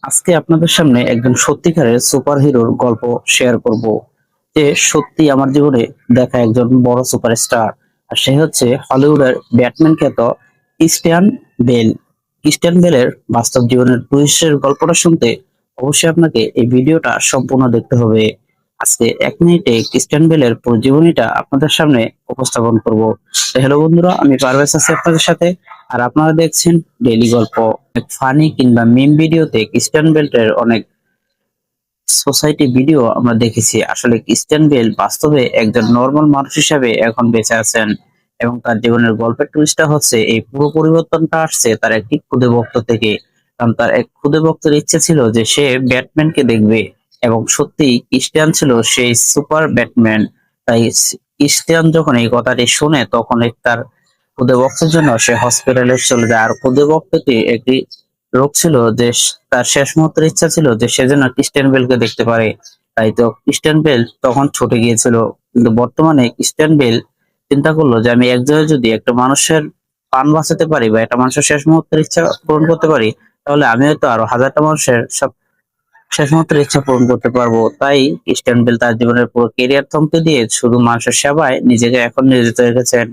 আজকে আপনাদের সামনে একজন সত্যিকারের সুপার হিরোর গল্প শেয়ার করব, যে সত্যি আমার জীবনে দেখা একজন বড় সুপারস্টার। আর সে হচ্ছে হলিউডের ব্যাটম্যান খ্যাত ক্রিস্টিয়ান বেল। ক্রিস্টিয়ান বেলের বাস্তব জীবনের টুইস্টের গল্পটা শুনতে অবশ্যই আপনাকে এই ভিডিওটা সম্পূর্ণ দেখতে হবে। আজকে 1 মিনিটে ক্রিস্টিয়ান বেলের পুরো জীবনীটা আপনাদের সামনে উপস্থাপন করব। হ্যালো বন্ধুরা, আমি পারভেজ আছি আপনাদের সাথে, আর আপনারা দেখছেন ডেইলি গল্প। ফানি কিংবা মিম ভিডিওতে ক্রিস্টিয়ান বেলের অনেক সোসাইটি ভিডিও আমরা দেখেছি। আসলে ক্রিস্টিয়ান বেল বাস্তবে একজন নর্মাল মানুষ হিসাবে এখন বেঁচে আছেন, এবং তার জীবনের গল্পের টুইস্টটা হচ্ছে এই পুরো পরিবর্তনটা আসছে তার একটি খুদে ভক্ত থেকে। কারণ তার এক খুদে ভক্তের ইচ্ছে ছিল যে সে ব্যাটম্যানকে দেখবে, এবং সত্যি ক্রিস্টিয়ান ছিল সেই সুপার ব্যাটম্যান। তাই ক্রিস্টিয়ান যখন এই কথাটি শুনে তখন তার খুদে ভক্তের জন্য সে হসপিটালে চলে যায়। আর খুদে ভক্তটি একটি রোগ ছিল যে তার শেষ মুহূর্তের ইচ্ছা ছিল যে সে যেন ক্রিস্টিয়ান বেলকে দেখতে পারে। তাই তো ক্রিস্টিয়ান বেল তখন ছুটে গিয়েছিল। কিন্তু বর্তমানে ক্রিস্টিয়ান বেল চিন্তা করলো যে আমি একজনে যদি একটা মানুষের প্রাণ বাঁচাতে পারি বা একটা মানুষের শেষ মুহূর্তের ইচ্ছা পূরণ করতে পারি, তাহলে আমি হয়তো আরো হাজারটা মানুষের সব শেষ মুহূর্তের ইচ্ছা পূরণ করতে পারবো। তাই ক্রিস্টিয়ান বেল তার জীবনের পুরো কেরিয়ার থমকে দিয়ে শুধু মানুষের সেবায় নিজেকে এখন নিয়োজিত রেখেছেন।